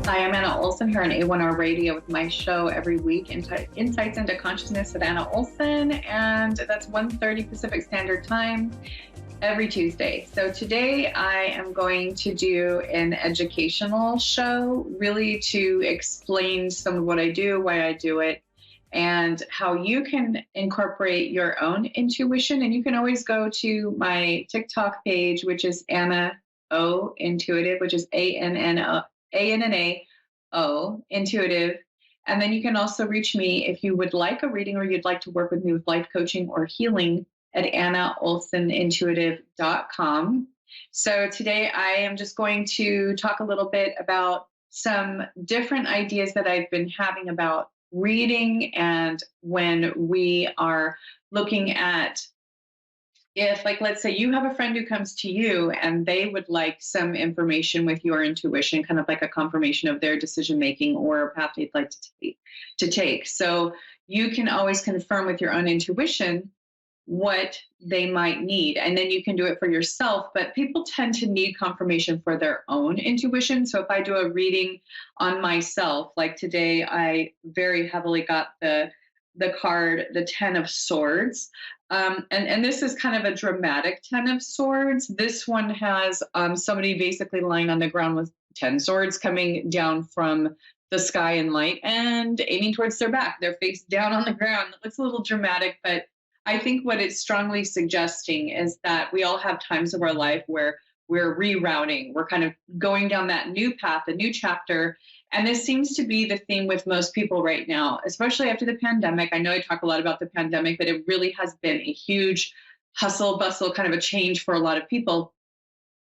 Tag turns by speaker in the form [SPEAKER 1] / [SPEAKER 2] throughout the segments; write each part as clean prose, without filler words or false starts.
[SPEAKER 1] Hi, I'm Anna Olsen here on A1R Radio with my show every week, Insights into Consciousness with Anna Olsen, and that's 1:30 Pacific Standard Time every Tuesday. So today I am going to do an educational show, really to explain some of what I do, why I do it, and how you can incorporate your own intuition. And you can always go to my TikTok page, which is Anna O Intuitive, which is ANNA Intuitive. And then you can also reach me if you would like a reading or you'd like to work with me with life coaching or healing at annaolsenintuitive.com. So today I am just going to talk a little bit about some different ideas that I've been having about reading, and when we are looking at, if, like, let's say you have a friend who comes to you and they would like some information with your intuition, kind of like a confirmation of their decision making or a path they'd like to take. So you can always confirm with your own intuition what they might need, and then you can do it for yourself. But people tend to need confirmation for their own intuition. So if I do a reading on myself, like today I very heavily got the card, the Ten of Swords. And this is kind of a dramatic Ten of Swords. This one has somebody basically lying on the ground with 10 swords coming down from the sky and light and aiming towards their back, their face down on the ground. It looks a little dramatic, but I think what it's strongly suggesting is that we all have times of our life where we're rerouting, we're kind of going down that new path, a new chapter. And this seems to be the theme with most people right now, especially after the pandemic. I know I talk a lot about the pandemic, but it really has been a huge hustle bustle, kind of a change for a lot of people,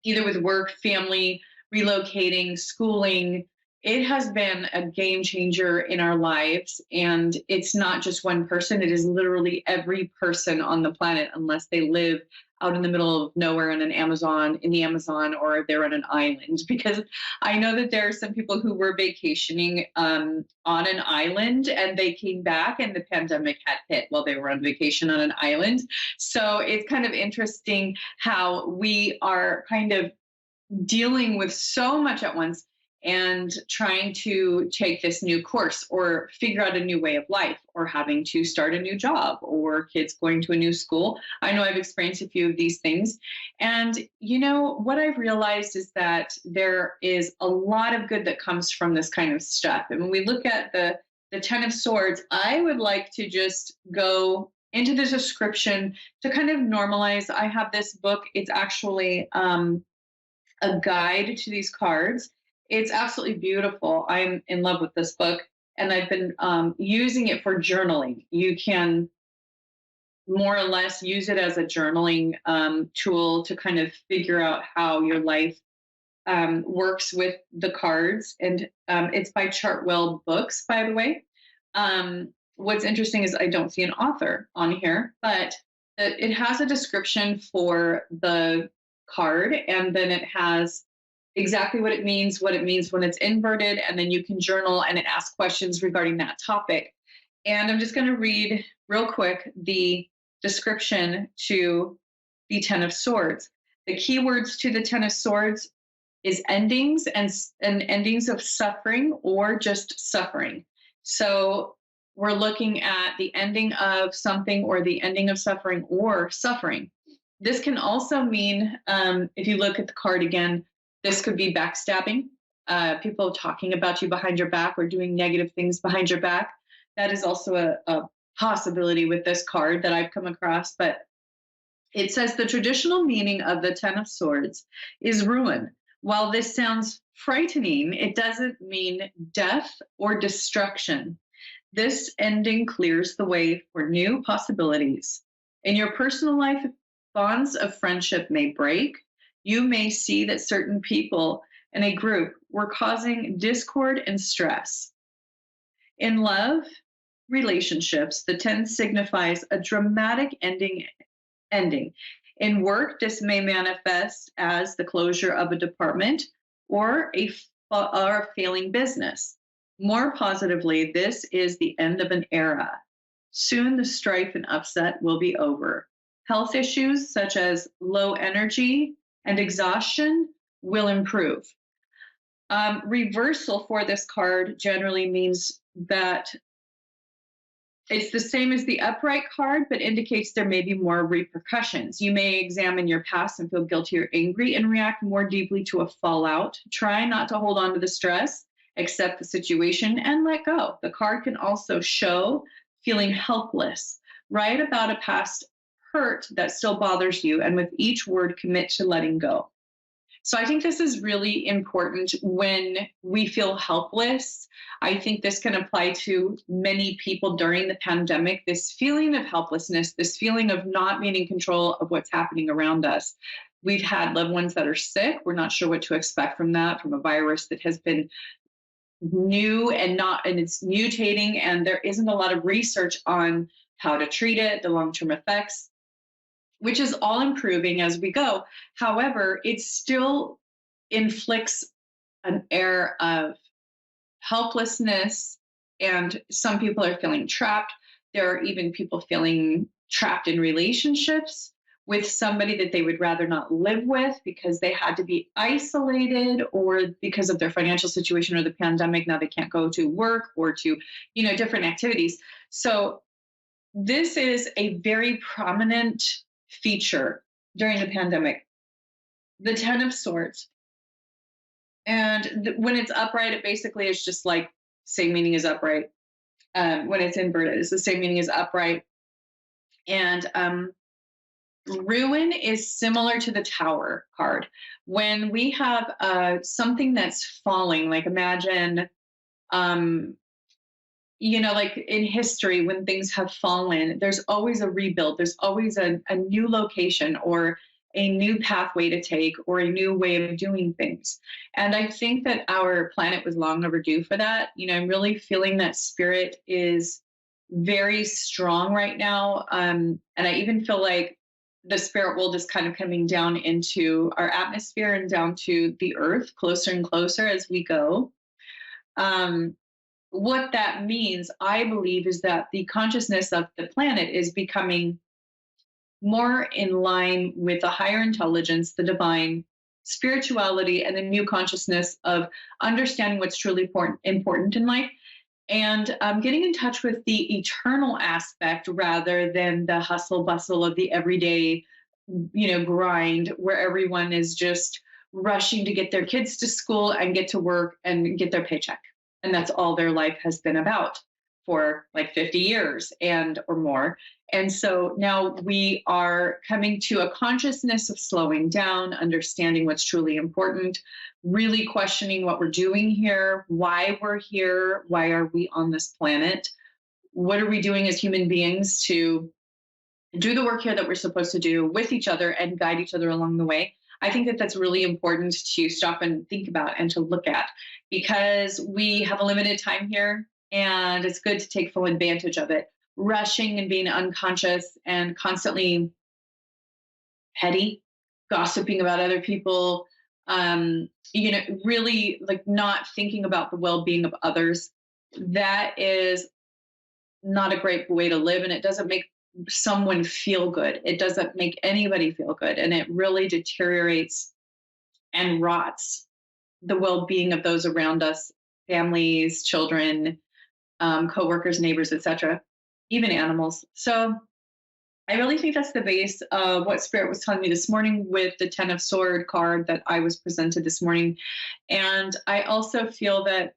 [SPEAKER 1] either with work, family, relocating, schooling. It has been a game changer in our lives. And it's not just one person, it is literally every person on the planet, unless they live out in the middle of nowhere in the Amazon, or they're on an island. Because I know that there are some people who were vacationing on an island and they came back and the pandemic had hit while they were on vacation on an island. So it's kind of interesting how we are kind of dealing with so much at once and trying to take this new course or figure out a new way of life, or having to start a new job, or kids going to a new school. I know I've experienced a few of these things. And, what I've realized is that there is a lot of good that comes from this kind of stuff. And when we look at the Ten of Swords, I would like to just go into the description to kind of normalize. I have this book. It's actually a guide to these cards. It's absolutely beautiful. I'm in love with this book, and I've been using it for journaling. You can more or less use it as a journaling tool to kind of figure out how your life works with the cards. And it's by Chartwell Books, by the way. What's interesting is I don't see an author on here, but it has a description for the card, and then it has exactly what it means when it's inverted, and then you can journal and it asks questions regarding that topic. And I'm just going to read real quick the description to the Ten of Swords. The keywords to the Ten of Swords is endings, and endings of suffering or just suffering. So we're looking at the ending of something, or the ending of suffering, or suffering. This can also mean, if you look at the card again, this could be backstabbing, people talking about you behind your back or doing negative things behind your back. That is also a possibility with this card that I've come across. But it says the traditional meaning of the Ten of Swords is ruin. While this sounds frightening, it doesn't mean death or destruction. This ending clears the way for new possibilities. In your personal life, bonds of friendship may break. You may see that certain people in a group were causing discord and stress. In love relationships, the 10 signifies a dramatic ending. In work, this may manifest as the closure of a department or a failing business. More positively, this is the end of an era. Soon the strife and upset will be over. Health issues such as low energy and exhaustion will improve. Reversal for this card generally means that it's the same as the upright card, but indicates there may be more repercussions. You may examine your past and feel guilty or angry and react more deeply to a fallout. Try not to hold on to the stress, accept the situation, and let go. The card can also show feeling helpless. Write about a past hurt that still bothers you, and with each word, commit to letting go. So I think this is really important when we feel helpless. I think this can apply to many people during the pandemic. This feeling of helplessness, this feeling of not being in control of what's happening around us. We've had loved ones that are sick. We're not sure what to expect from that, from a virus that has been new and it's mutating, and there isn't a lot of research on how to treat it, the long-term effects, which is all improving as we go. However, it still inflicts an air of helplessness, and some people are feeling trapped. There are even people feeling trapped in relationships with somebody that they would rather not live with because they had to be isolated, or because of their financial situation or the pandemic, now they can't go to work or to, different activities. So this is a very prominent feature during the pandemic. The Ten of Swords. And when it's upright, it basically is just like same meaning as upright. When it's inverted, it's the same meaning as upright. And ruin is similar to the Tower card. When we have something that's falling, like imagine, like in history, when things have fallen, there's always a rebuild. There's always a new location or a new pathway to take or a new way of doing things. And I think that our planet was long overdue for that. I'm really feeling that spirit is very strong right now. And I even feel like the spirit world is kind of coming down into our atmosphere and down to the earth closer and closer as we go. What that means, I believe, is that the consciousness of the planet is becoming more in line with the higher intelligence, the divine, spirituality, and the new consciousness of understanding what's truly important in life, and getting in touch with the eternal aspect rather than the hustle bustle of the everyday, grind where everyone is just rushing to get their kids to school and get to work and get their paycheck. And that's all their life has been about for like 50 years and or more. And so now we are coming to a consciousness of slowing down, understanding what's truly important, really questioning what we're doing here, why we're here, why are we on this planet, what are we doing as human beings to do the work here that we're supposed to do with each other and guide each other along the way. I think that that's really important to stop and think about and to look at, because we have a limited time here and it's good to take full advantage of it. Rushing and being unconscious and constantly petty, gossiping about other people, really like not thinking about the well-being of others. That is not a great way to live, and it doesn't make someone feel good. It doesn't make anybody feel good, and it really deteriorates and rots the well-being of those around us, families, children, coworkers, neighbors, etc., even animals. So I really think that's the base of what Spirit was telling me this morning with the Ten of Sword card that I was presented this morning. And I also feel that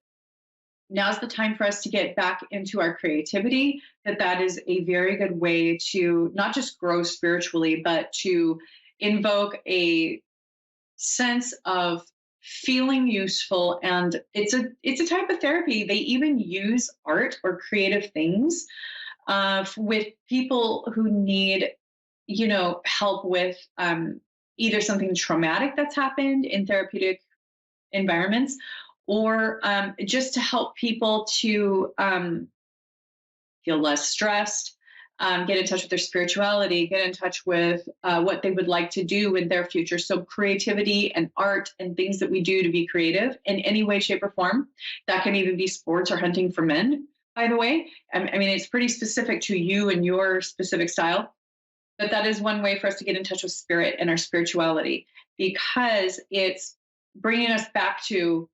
[SPEAKER 1] now's the time for us to get back into our creativity, that is a very good way to not just grow spiritually, but to invoke a sense of feeling useful. And it's a type of therapy. They even use art or creative things with people who need, help with either something traumatic that's happened in therapeutic environments, or just to help people to feel less stressed, get in touch with their spirituality, get in touch with what they would like to do in their future. So creativity and art and things that we do to be creative in any way, shape, or form. That can even be sports or hunting for men, by the way. I mean, it's pretty specific to you and your specific style. But that is one way for us to get in touch with spirit and our spirituality, because it's bringing us back to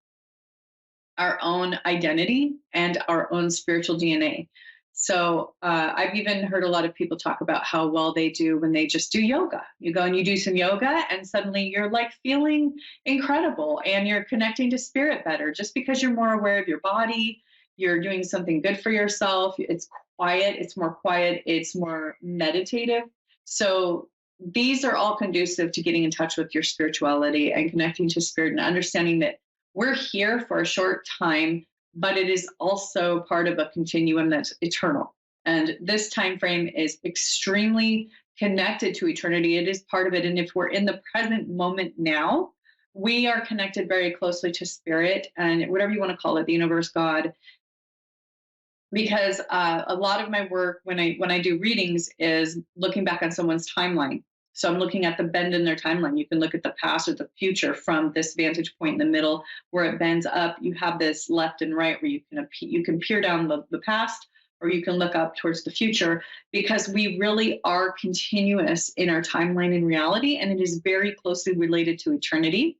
[SPEAKER 1] our own identity and our own spiritual DNA. So I've even heard a lot of people talk about how well they do when they just do yoga. You go and you do some yoga, and suddenly you're like feeling incredible and you're connecting to spirit better just because you're more aware of your body. You're doing something good for yourself. It's quiet, it's more meditative. So these are all conducive to getting in touch with your spirituality and connecting to spirit and understanding that we're here for a short time, but it is also part of a continuum that's eternal. And this time frame is extremely connected to eternity. It is part of it. And if we're in the present moment now, we are connected very closely to spirit and whatever you want to call it, the universe, God, because a lot of my work when I do readings is looking back on someone's timeline. So I'm looking at the bend in their timeline. You can look at the past or the future from this vantage point in the middle where it bends up. You have this left and right where you can peer down the past or you can look up towards the future because we really are continuous in our timeline in reality, and it is very closely related to eternity.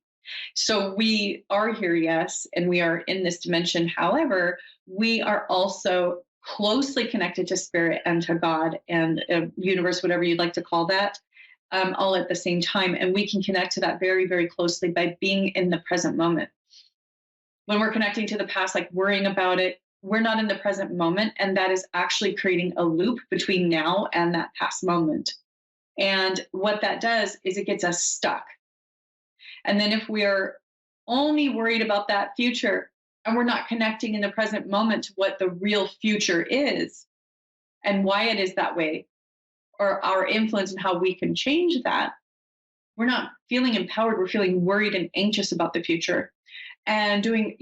[SPEAKER 1] So we are here, yes, and we are in this dimension. However, we are also closely connected to spirit and to God and universe, whatever you'd like to call that, all at the same time. And we can connect to that very, very closely by being in the present moment. When we're connecting to the past, like worrying about it, we're not in the present moment. And that is actually creating a loop between now and that past moment. And what that does is it gets us stuck. And then if we're only worried about that future and we're not connecting in the present moment to what the real future is and why it is that way, or our influence and how we can change that, we're not feeling empowered. We're feeling worried and anxious about the future and doing,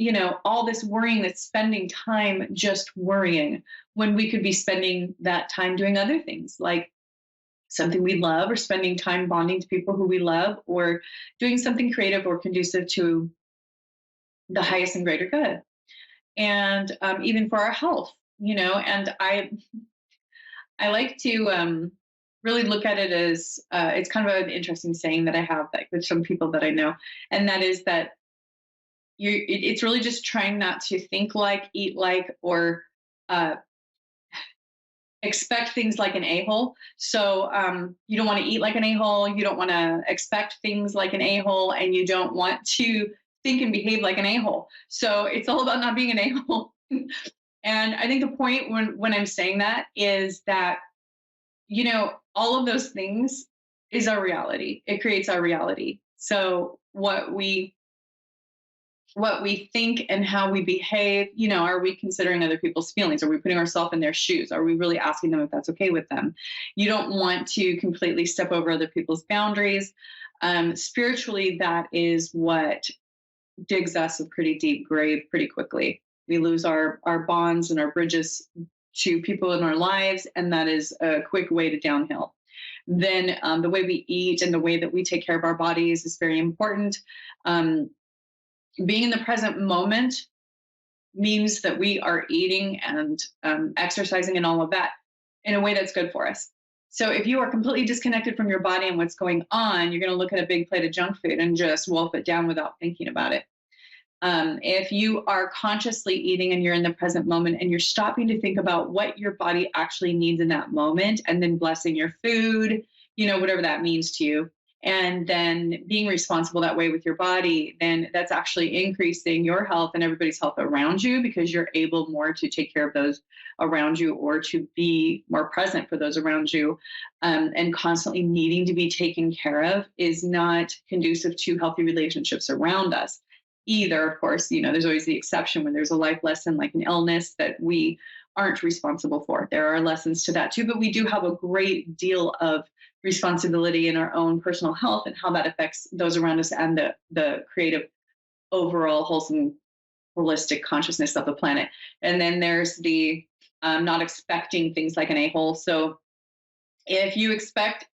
[SPEAKER 1] all this worrying that's spending time just worrying when we could be spending that time doing other things like something we love or spending time bonding to people who we love or doing something creative or conducive to the highest and greater good. And even for our health, and I like to really look at it as it's kind of an interesting saying that I have like, with some people that I know, and that is that it's really just trying not to think like, eat like, or uh, expect things like an a-hole. So you don't want to eat like an a-hole. You don't want to expect things like an a-hole, and you don't want to think and behave like an a-hole. So it's all about not being an a-hole. And I think the point when I'm saying that is that, all of those things is our reality. It creates our reality. So what we think and how we behave, are we considering other people's feelings? Are we putting ourselves in their shoes? Are we really asking them if that's okay with them? You don't want to completely step over other people's boundaries. Spiritually, that is what digs us a pretty deep grave pretty quickly. We lose our bonds and our bridges to people in our lives, and that is a quick way to downhill. Then the way we eat and the way that we take care of our bodies is very important. Being in the present moment means that we are eating and exercising and all of that in a way that's good for us. So if you are completely disconnected from your body and what's going on, you're going to look at a big plate of junk food and just wolf it down without thinking about it. If you are consciously eating and you're in the present moment and you're stopping to think about what your body actually needs in that moment and then blessing your food, whatever that means to you, and then being responsible that way with your body, then that's actually increasing your health and everybody's health around you because you're able more to take care of those around you or to be more present for those around you. And constantly needing to be taken care of is not conducive to healthy relationships around us either. Of course, there's always the exception when there's a life lesson like an illness that we aren't responsible for. There are lessons to that too, but we do have a great deal of responsibility in our own personal health and how that affects those around us and the creative overall wholesome holistic consciousness of the planet. And then there's the not expecting things like an a-hole. So if you expect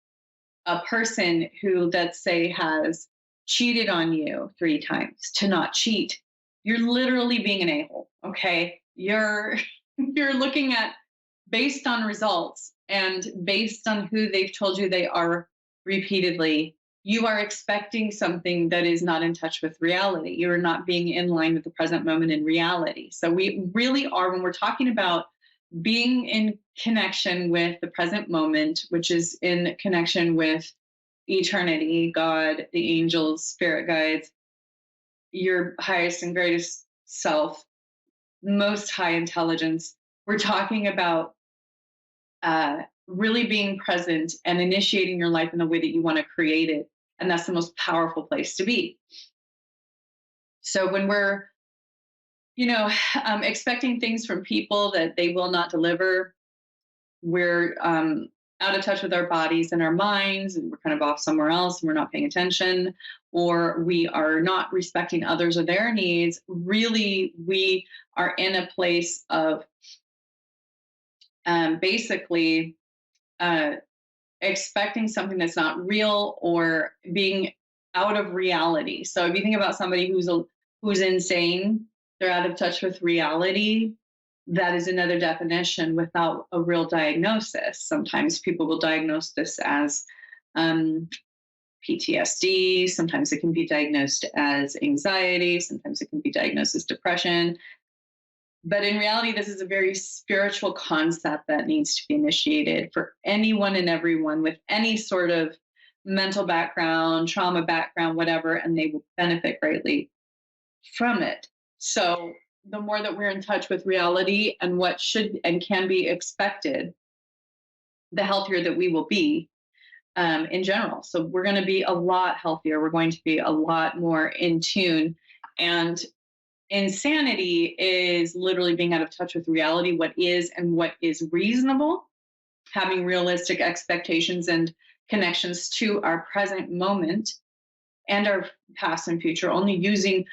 [SPEAKER 1] a person who, let's say, has cheated on you 3 times to not cheat, you're literally being an a-hole. Okay, you're looking at based on results and based on who they've told you they are repeatedly, you are expecting something that is not in touch with reality. You're not being in line with the present moment in reality. So we really are, when we're talking about being in connection with the present moment, which is in connection with eternity, God, the angels, spirit guides, your highest and greatest self, most high intelligence. We're talking about really being present and initiating your life in the way that you want to create it. And that's the most powerful place to be. So when we're, expecting things from people that they will not deliver, we're out of touch with our bodies and our minds, and we're kind of off somewhere else and we're not paying attention, or we are not respecting others or their needs. Really, we are in a place of basically uh, expecting something that's not real or being out of reality. So if you think about somebody who's insane, they're out of touch with reality. That is another definition without a real diagnosis. Sometimes people will diagnose this as um, PTSD. Sometimes it can be diagnosed as anxiety. Sometimes it can be diagnosed as depression. But in reality, this is a very spiritual concept that needs to be initiated for anyone and everyone with any sort of mental background, trauma background, whatever, and they will benefit greatly from it. So the more that we're in touch with reality and what should and can be expected, the healthier that we will be in general. So we're going to be a lot healthier. We're going to be a lot more in tune. And insanity is literally being out of touch with reality, what is and what is reasonable, having realistic expectations and connections to our present moment and our past and future, only using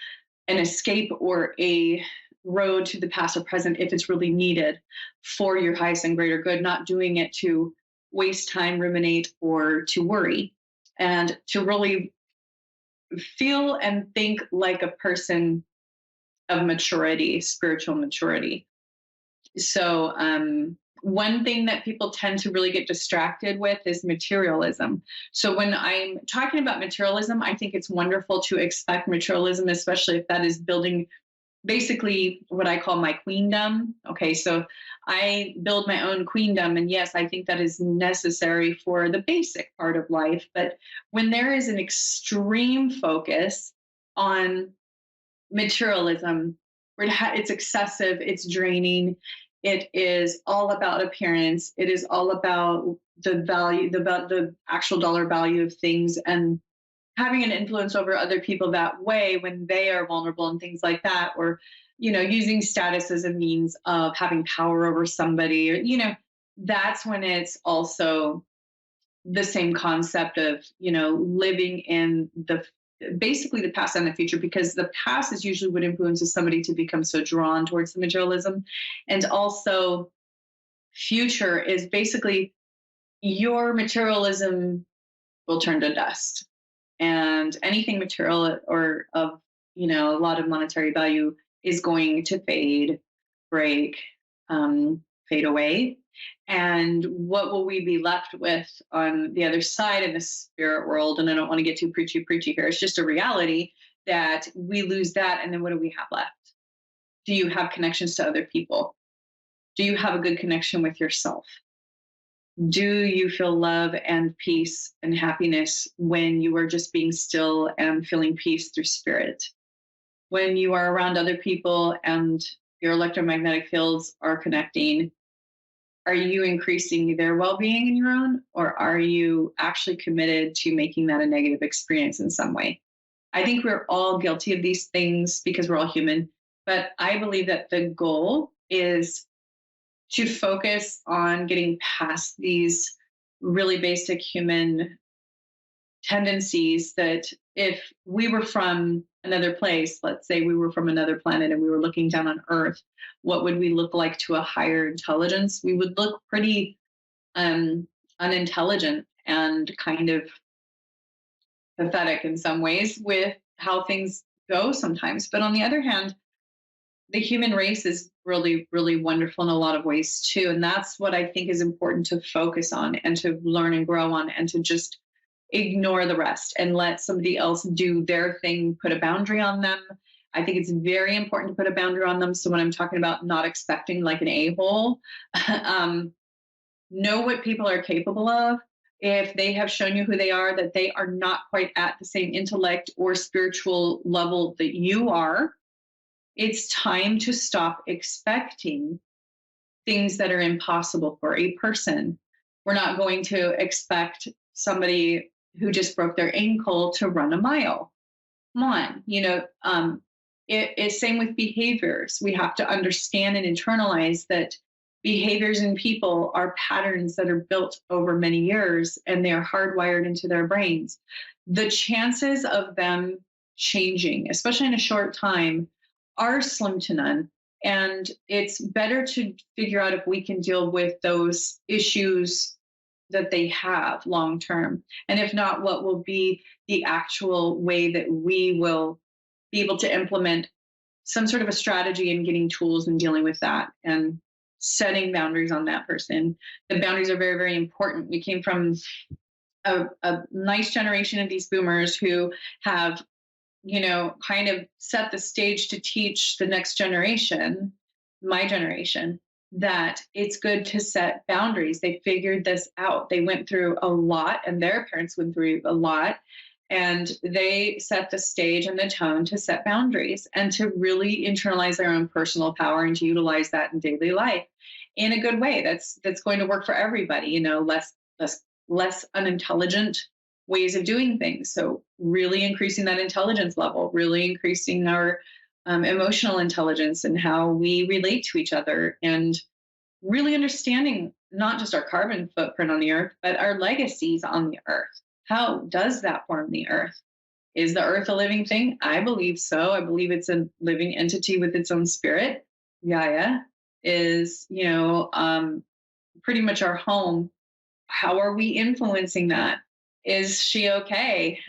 [SPEAKER 1] an escape or a road to the past or present if it's really needed for your highest and greater good, not doing it to waste time, ruminate, or to worry, and to really feel and think like a person of maturity, spiritual maturity. So, one thing that people tend to really get distracted with is materialism. So, when I'm talking about materialism, I think it's wonderful to expect materialism, especially if that is building basically what I call my queendom. Okay, so I build my own queendom. And yes, I think that is necessary for the basic part of life. But when there is an extreme focus on materialism, where it's excessive, it's draining, it is all about appearance, it is all about the value, about the actual dollar value of things, and having an influence over other people that way when they are vulnerable and things like that, or using status as a means of having power over somebody, or that's when it's also the same concept of living in the basically the past and the future, because the past is usually what influences somebody to become so drawn towards the materialism, and also future is basically your materialism will turn to dust, and anything material or of a lot of monetary value is going to fade, break, fade away. And what will we be left with on the other side in the spirit world? And I don't want to get too preachy here. It's just a reality that we lose that, and then what do we have left? Do you have connections to other people? Do you have a good connection with yourself? Do you feel love and peace and happiness when you are just being still and feeling peace through spirit? When you are around other people and your electromagnetic fields are connecting, are you increasing their well-being in your own, or are you actually committed to making that a negative experience in some way? I think we're all guilty of these things because we're all human, but I believe that the goal is to focus on getting past these really basic human tendencies, that if we were from another place, let's say we were from another planet and we were looking down on Earth, what would we look like to a higher intelligence? We would look pretty unintelligent and kind of pathetic in some ways with how things go sometimes. But on the other hand, the human race is really, really wonderful in a lot of ways too. And that's what I think is important to focus on and to learn and grow on, and to just ignore the rest and let somebody else do their thing, put a boundary on them. I think it's very important to put a boundary on them. So when I'm talking about not expecting like an a-hole, um, know what people are capable of. If they have shown you who they are, that they are not quite at the same intellect or spiritual level that you are, it's time to stop expecting things that are impossible for a person. We're not going to expect somebody who just broke their ankle to run a mile. Come on, it's same with behaviors. We have to understand and internalize that behaviors in people are patterns that are built over many years and they're hardwired into their brains. The chances of them changing, especially in a short time, are slim to none. And it's better to figure out if we can deal with those issues that they have long term. And if not, what will be the actual way that we will be able to implement some sort of a strategy in getting tools and dealing with that and setting boundaries on that person. The boundaries are very, very important. We came from a nice generation of these boomers who have, kind of set the stage to teach the next generation, my generation, that it's good to set boundaries. They figured this out. They went through a lot, and their parents went through a lot. And they set the stage and the tone to set boundaries and to really internalize their own personal power and to utilize that in daily life in a good way. That's going to work for everybody. Less unintelligent ways of doing things. So really increasing that intelligence level, really increasing our emotional intelligence and how we relate to each other, and really understanding not just our carbon footprint on the earth, but our legacies on the earth. How does that form the earth? Is the earth a living thing? I believe so. I believe it's a living entity with its own spirit. Gaia is, pretty much our home. How are we influencing that? Is she okay?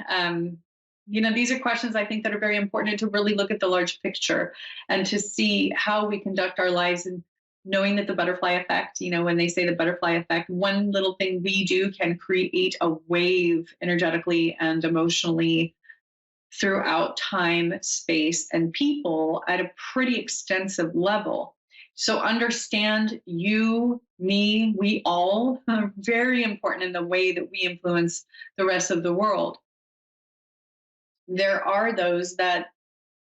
[SPEAKER 1] These are questions I think that are very important to really look at the large picture and to see how we conduct our lives, and knowing that the butterfly effect, when they say the butterfly effect, one little thing we do can create a wave energetically and emotionally throughout time, space, and people at a pretty extensive level. So understand you, me, we all are very important in the way that we influence the rest of the world. There are those that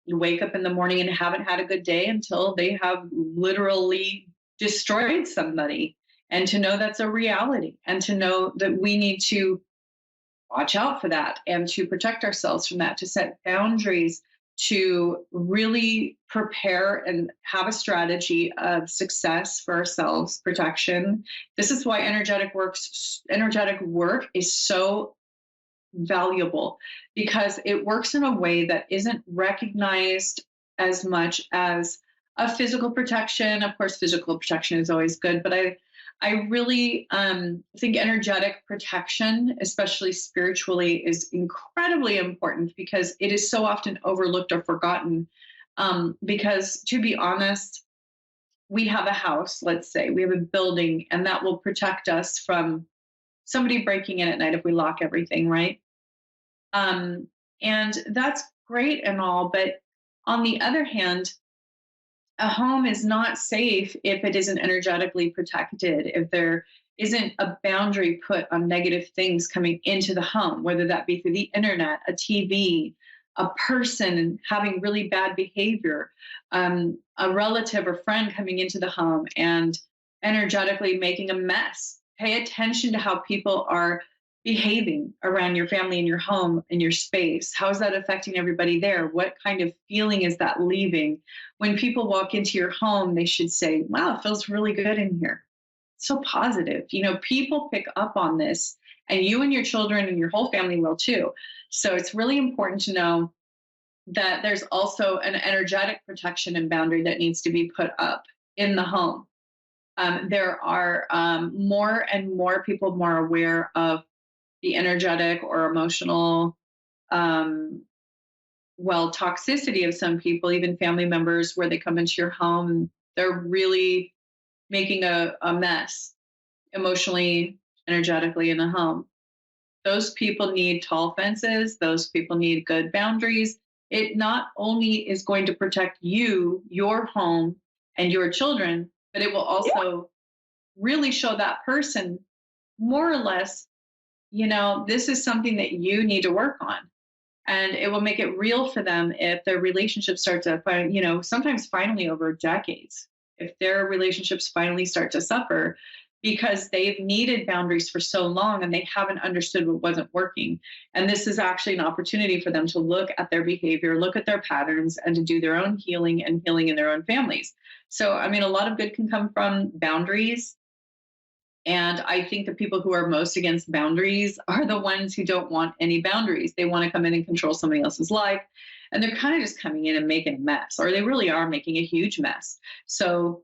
[SPEAKER 1] wake up in the morning and haven't had a good day until they have literally destroyed somebody. And to know that's a reality, and to know that we need to watch out for that and to protect ourselves from that, to set boundaries, to really prepare and have a strategy of success for ourselves, protection. This is why energetic work is so valuable, because it works in a way that isn't recognized as much as a physical protection. Of course, physical protection is always good, but I really think energetic protection, especially spiritually, is incredibly important because it is so often overlooked or forgotten. Because to be honest, we have a house, let's say, we have a building, and that will protect us from somebody breaking in at night if we lock everything, right? Um, and that's great and all, but on the other hand, a home is not safe if it isn't energetically protected, if there isn't a boundary put on negative things coming into the home, whether that be through the internet, a TV, a person having really bad behavior, a relative or friend coming into the home and energetically making a mess. Pay attention to how people are behaving around your family and your home and your space. How is that affecting everybody there? What kind of feeling is that leaving? When people walk into your home, they should say, wow, it feels really good in here. So positive. People pick up on this, and you and your children and your whole family will too. So it's really important to know that there's also an energetic protection and boundary that needs to be put up in the home. There are more and more people more aware of the energetic or emotional toxicity of some people, even family members, where they come into your home and they're really making a mess emotionally, energetically in the home. those people need tall fences. Those people need good boundaries. It not only is going to protect you, your home, and your children, but it will also really show that person more or less, this is something that you need to work on. And it will make it real for them if their relationships start to find, sometimes finally over decades, if their relationships finally start to suffer because they've needed boundaries for so long and they haven't understood what wasn't working. And this is actually an opportunity for them to look at their behavior, look at their patterns, and to do their own healing and healing in their own families. So, I mean, a lot of good can come from boundaries. And I think the people who are most against boundaries are the ones who don't want any boundaries. They want to come in and control somebody else's life. And they're kind of just coming in and making a mess, or they really are making a huge mess. So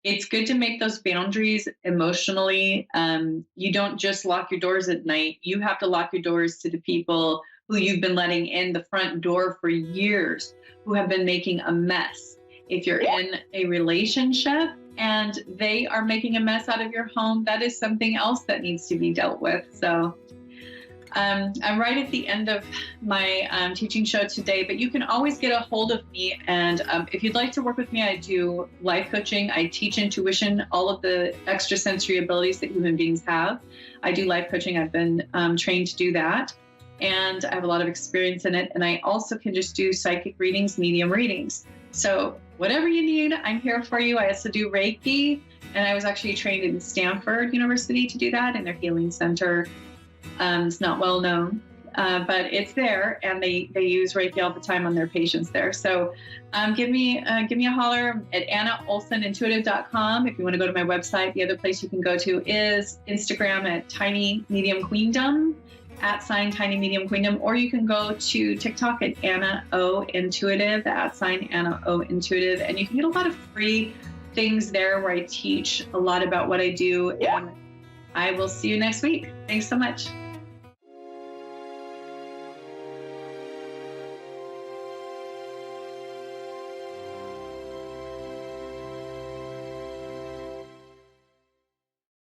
[SPEAKER 1] it's good to make those boundaries emotionally. You don't just lock your doors at night. You have to lock your doors to the people who you've been letting in the front door for years, who have been making a mess. If you're in a relationship and they are making a mess out of your home, that is something else that needs to be dealt with. So I'm right at the end of my teaching show today, but you can always get a hold of me. And if you'd like to work with me, I do life coaching. I teach intuition, all of the extrasensory abilities that human beings have. I do life coaching. I've been trained to do that. And I have a lot of experience in it. And I also can just do psychic readings, medium readings. So whatever you need, I'm here for you. I also do Reiki. And I was actually trained in Stanford University to do that in their healing center. It's not well known, but it's there, and they use Reiki all the time on their patients there. So give me a holler at AnnaOlsenIntuitive.com if you want to go to my website. The other place you can go to is Instagram at Tiny Medium Queendom, @Tiny Medium Queendom, or you can go to TikTok at Anna O Intuitive, @Anna O Intuitive, and you can get a lot of free things there where I teach a lot about what I do. And I will see you next week. Thanks so much.